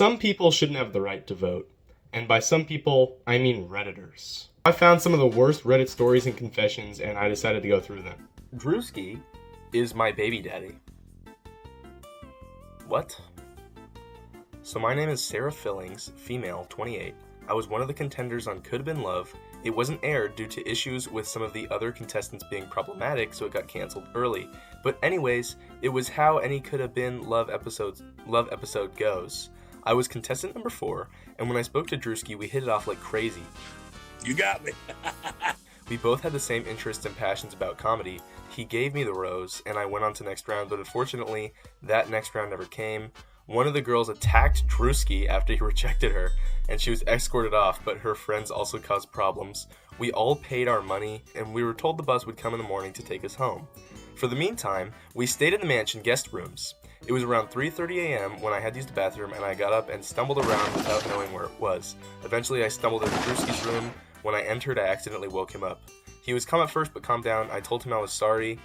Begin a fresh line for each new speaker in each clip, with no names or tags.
Some people shouldn't have the right to vote. And by some people, I mean Redditors. I found some of the worst Reddit stories and confessions, and I decided to go through them. Drewski is my baby daddy. What? So my name is Sarah Fillings, female, 28. I was one of the contenders on Could Have Been Love. It wasn't aired due to issues with some of the other contestants being problematic, so it got canceled early. But anyways, it was how any Could Have Been Love episode goes. I was contestant number 4, and when I spoke to Drewski, we hit it off like crazy.
You got me.
We both had the same interests and passions about comedy. He gave me the rose, and I went on to next round, but unfortunately, that next round never came. One of the girls attacked Drewski after he rejected her, and she was escorted off, but her friends also caused problems. We all paid our money, and we were told the bus would come in the morning to take us home. For the meantime, we stayed in the mansion guest rooms. It was around 3:30 a.m. when I had to use the bathroom, and I got up and stumbled around without knowing where it was. Eventually, I stumbled into Drewski's room. When I entered, I accidentally woke him up. He was calm at first, but calmed down. I told him I was sorry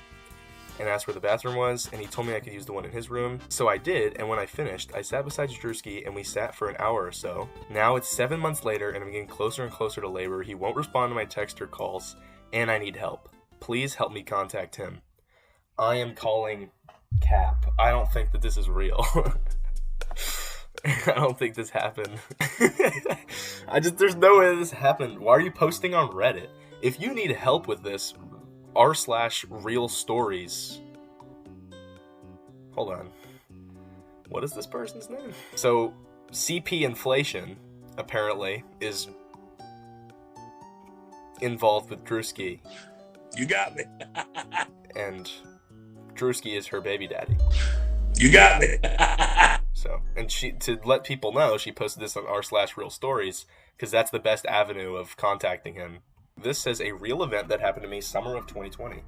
and asked where the bathroom was, and he told me I could use the one in his room. So I did, and when I finished, I sat beside Drewski, and we sat for an hour or so. Now it's 7 months later, and I'm getting closer and closer to labor. He won't respond to my text or calls, and I need help. Please help me contact him. I am calling Cap. I don't think that this is real. I don't think this happened. There's no way this happened. Why are you posting on Reddit? If you need help with this, r/real stories. Hold on. What is this person's name? So, CP Inflation, apparently, is involved with Drewski.
You got me.
And Drewski is her baby daddy.
You got me.
So, and she, to let people know, she posted this on r/real stories, because that's the best avenue of contacting him. This says a real event that happened to me summer of 2020.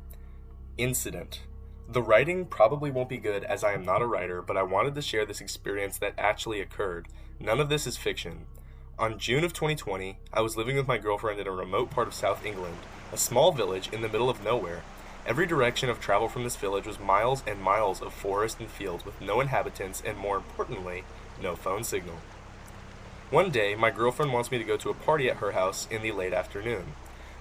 Incident. The writing probably won't be good as I am not a writer, but I wanted to share this experience that actually occurred. None of this is fiction. On June of 2020, I was living with my girlfriend in a remote part of South England, a small village in the middle of nowhere. Every direction of travel from this village was miles and miles of forest and fields with no inhabitants and, more importantly, no phone signal. One day, my girlfriend wants me to go to a party at her house in the late afternoon.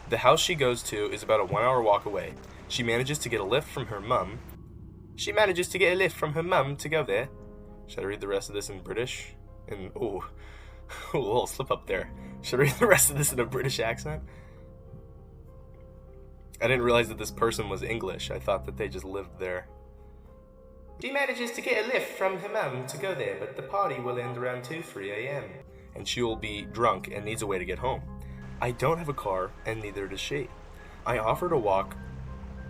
The house she goes to is about a 1-hour walk away. She manages to get a lift from her mum. To go there. Should I read the rest of this in British? Ooh, a little slip up there. Should I read the rest of this in a British accent? I didn't realize that this person was English. I thought that they just lived there. She manages to get a lift from her mum to go there, but the party will end around 2-3 a.m. And she will be drunk and needs a way to get home. I don't have a car, and neither does she. I offer to walk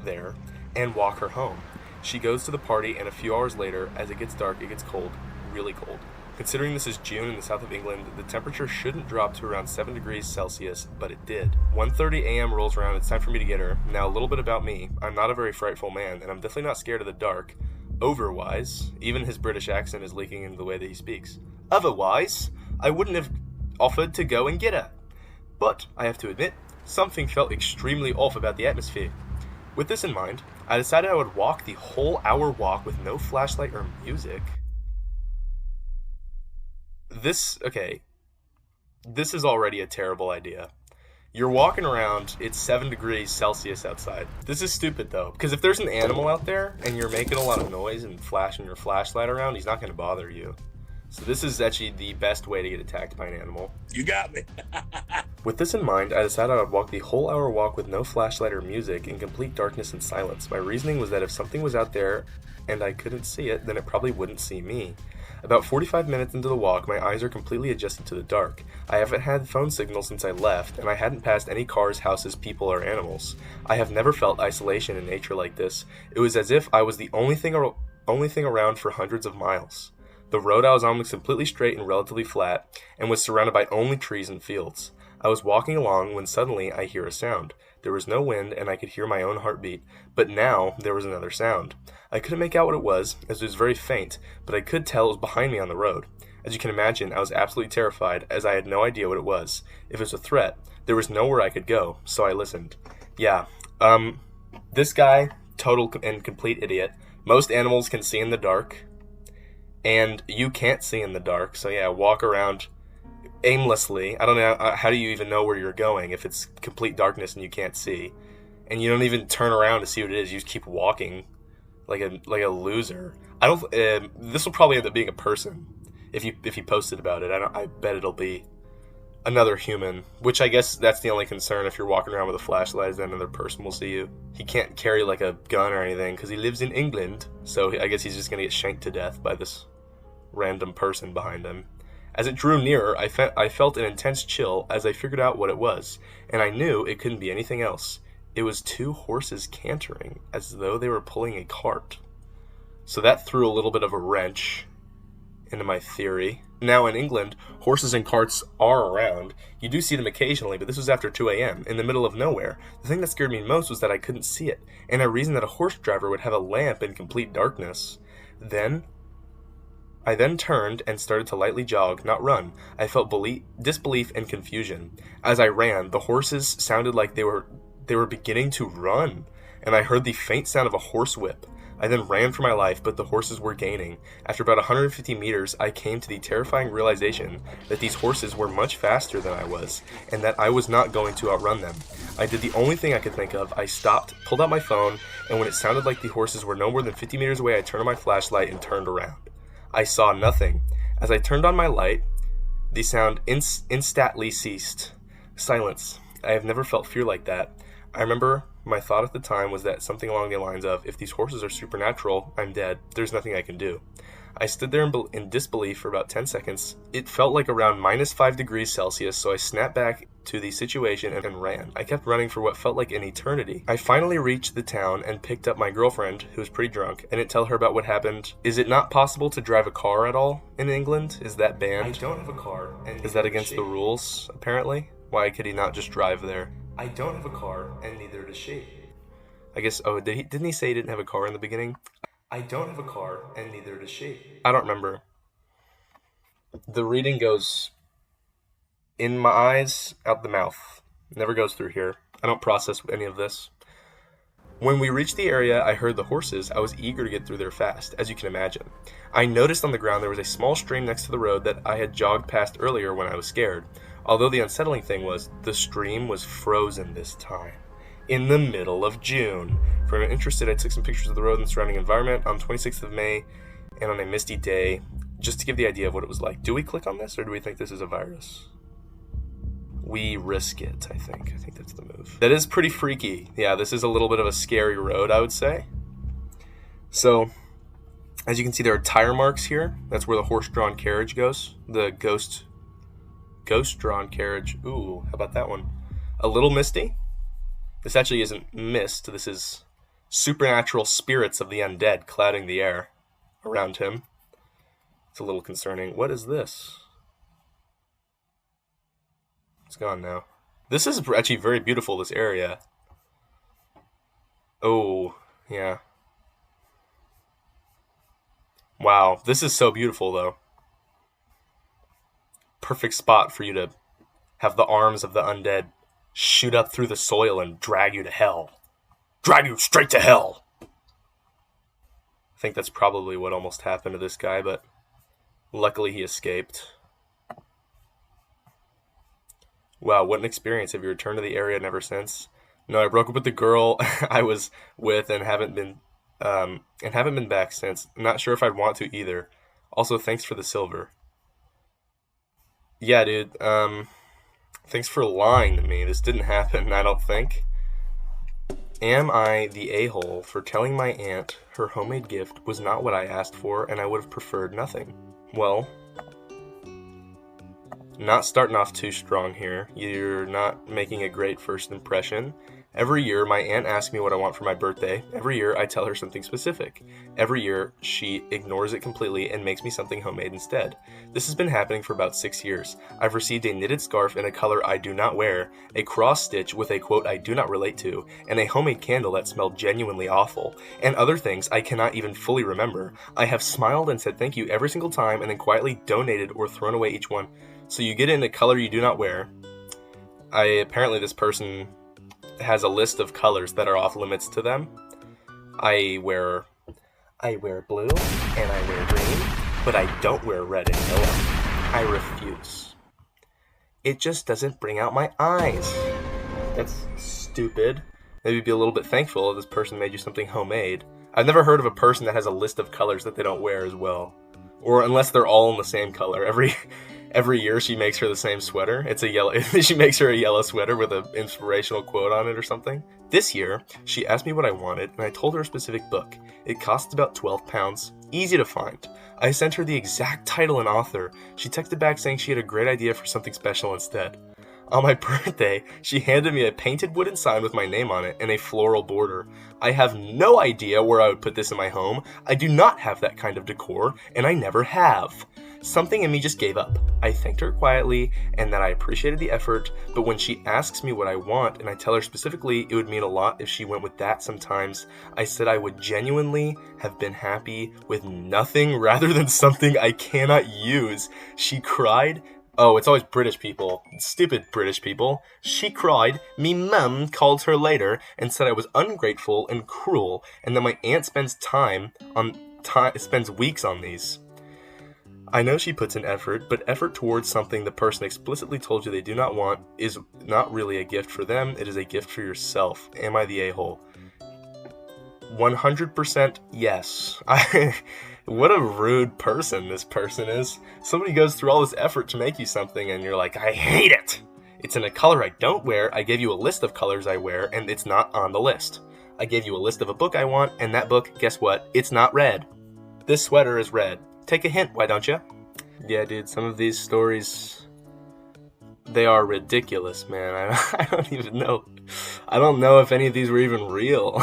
there and walk her home. She goes to the party, and a few hours later, as it gets dark, it gets cold, really cold. Considering this is June in the south of England, the temperature shouldn't drop to around 7 degrees Celsius, but it did. 1:30 a.m. rolls around, it's time for me to get her. Now, a little bit about me. I'm not a very frightful man, and I'm definitely not scared of the dark. Otherwise, even his British accent is leaking into the way that he speaks. Otherwise, I wouldn't have offered to go and get her. But, I have to admit, something felt extremely off about the atmosphere. With this in mind, I decided I would walk the whole hour walk with no flashlight or music. This is already a terrible idea. You're walking around, it's 7 degrees Celsius outside. This is stupid though, because if there's an animal out there and you're making a lot of noise and flashing your flashlight around, he's not going to bother you. So this is actually the best way to get attacked by an animal.
You got me.
With this in mind, I decided I would walk the whole hour walk with no flashlight or music in complete darkness and silence. My reasoning was that if something was out there and I couldn't see it, then it probably wouldn't see me. About 45 minutes into the walk, my eyes are completely adjusted to the dark. I haven't had phone signal since I left, and I hadn't passed any cars, houses, people, or animals. I have never felt isolation in nature like this. It was as if I was the only thing around for hundreds of miles. The road I was on was completely straight and relatively flat, and was surrounded by only trees and fields. I was walking along when suddenly I hear a sound. There was no wind, and I could hear my own heartbeat, but now there was another sound. I couldn't make out what it was, as it was very faint, but I could tell it was behind me on the road. As you can imagine, I was absolutely terrified, as I had no idea what it was. If it was a threat, there was nowhere I could go, so I listened. This guy, total and complete idiot. Most animals can see in the dark, and you can't see in the dark. So yeah, walk around aimlessly. I don't know, how do you even know where you're going if it's complete darkness and you can't see? And you don't even turn around to see what it is. You just keep walking like a loser. I don't. This will probably end up being a person if you posted about it. I bet it'll be another human. Which I guess that's the only concern if you're walking around with a flashlight, is that another person will see you. He can't carry like a gun or anything because he lives in England. So I guess he's just gonna get shanked to death by this random person behind him. As it drew nearer, I felt an intense chill as I figured out what it was, and I knew it couldn't be anything else. It was two horses cantering, as though they were pulling a cart. So that threw a little bit of a wrench into my theory. Now in England, horses and carts are around. You do see them occasionally, but this was after 2 a.m., in the middle of nowhere. The thing that scared me most was that I couldn't see it, and I reasoned that a horse driver would have a lamp in complete darkness. I then turned and started to lightly jog, not run. I felt disbelief and confusion. As I ran, the horses sounded like they were beginning to run, and I heard the faint sound of a horse whip. I then ran for my life, but the horses were gaining. After about 150 meters, I came to the terrifying realization that these horses were much faster than I was, and that I was not going to outrun them. I did the only thing I could think of. I stopped, pulled out my phone, and when it sounded like the horses were no more than 50 meters away, I turned on my flashlight and turned around. I saw nothing. As I turned on my light, the sound instantly ceased. Silence. I have never felt fear like that. I remember my thought at the time was that something along the lines of, if these horses are supernatural, I'm dead. There's nothing I can do. I stood there in disbelief for about 10 seconds. It felt like around -5 degrees Celsius, so I snapped back to the situation and ran. I kept running for what felt like an eternity. I finally reached the town and picked up my girlfriend, who was pretty drunk. I didn't tell her about what happened. Is it not possible to drive a car at all in England? Is that banned?
I don't have a car. And
Is that against the rules, apparently? Why could he not just drive there?
I don't have a car, and neither does she.
I guess, didn't he say he didn't have a car in the beginning?
I don't have a car, and neither does she.
I don't remember. The reading goes in my eyes, out the mouth. It never goes through here. I don't process any of this. When we reached the area, I heard the horses. I was eager to get through there fast, as you can imagine. I noticed on the ground there was a small stream next to the road that I had jogged past earlier when I was scared. Although the unsettling thing was, the stream was frozen this time. In the middle of June. For anyone interested, I took some pictures of the road and surrounding environment on 26th of May and on a misty day, just to give the idea of what it was like. Do we click on this, or do we think this is a virus? We risk it, I think. I think that's the move. That is pretty freaky. Yeah, this is a little bit of a scary road, I would say. So, as you can see, there are tire marks here. That's where the horse-drawn carriage goes. The ghost-drawn carriage. Ooh, how about that one? A little misty. This actually isn't mist. This is supernatural spirits of the undead clouding the air around him. It's a little concerning. What is this? It's gone now. This is actually very beautiful, this area. Oh, yeah. Wow, this is so beautiful, though. Perfect spot for you to have the arms of the undead shoot up through the soil and drag you to hell. Drag you straight to hell! I think that's probably what almost happened to this guy, but luckily he escaped. Wow, what an experience. Have you returned to the area ever since? No, I broke up with the girl I was with and haven't been back since. Not sure if I'd want to either. Also, thanks for the silver. Yeah, dude, thanks for lying to me. This didn't happen, I don't think. Am I the a-hole for telling my aunt her homemade gift was not what I asked for and I would have preferred nothing? Well, not starting off too strong here. You're not making a great first impression. Every year, my aunt asks me what I want for my birthday. Every year, I tell her something specific. Every year, she ignores it completely and makes me something homemade instead. This has been happening for about 6 years. I've received a knitted scarf in a color I do not wear, a cross stitch with a quote I do not relate to, and a homemade candle that smelled genuinely awful, and other things I cannot even fully remember. I have smiled and said thank you every single time and then quietly donated or thrown away each one. So you get it in a color you do not wear. Apparently this person has a list of colors that are off limits to them. I wear blue, and I wear green, but I don't wear red and yellow. I refuse. It just doesn't bring out my eyes. That's stupid. Maybe be a little bit thankful that this person made you something homemade. I've never heard of a person that has a list of colors that they don't wear as well. Or unless they're all in the same color. Every year she makes her the same sweater. It's a yellow. She makes her a yellow sweater with an inspirational quote on it or something. This year, she asked me what I wanted, and I told her a specific book. It costs about £12. Easy to find. I sent her the exact title and author. She texted back saying she had a great idea for something special instead. On my birthday, she handed me a painted wooden sign with my name on it and a floral border. I have no idea where I would put this in my home. I do not have that kind of decor, and I never have. Something in me just gave up. I thanked her quietly and that I appreciated the effort, but when she asks me what I want and I tell her specifically it would mean a lot if she went with that sometimes, I said I would genuinely have been happy with nothing rather than something I cannot use. She cried. Oh, it's always British people. Stupid British people. She cried. Me mum called her later and said I was ungrateful and cruel and that my aunt spends weeks on these. I know she puts in effort, but effort towards something the person explicitly told you they do not want is not really a gift for them, it is a gift for yourself. Am I the a-hole? 100% yes. What a rude person this person is. Somebody goes through all this effort to make you something and you're like, I hate it! It's in a color I don't wear, I gave you a list of colors I wear, and it's not on the list. I gave you a list of a book I want, and that book, guess what? It's not red. This sweater is red. Take a hint, why don't you? Yeah, dude, some of these stories, they are ridiculous, man. I don't even know. I don't know if any of these were even real.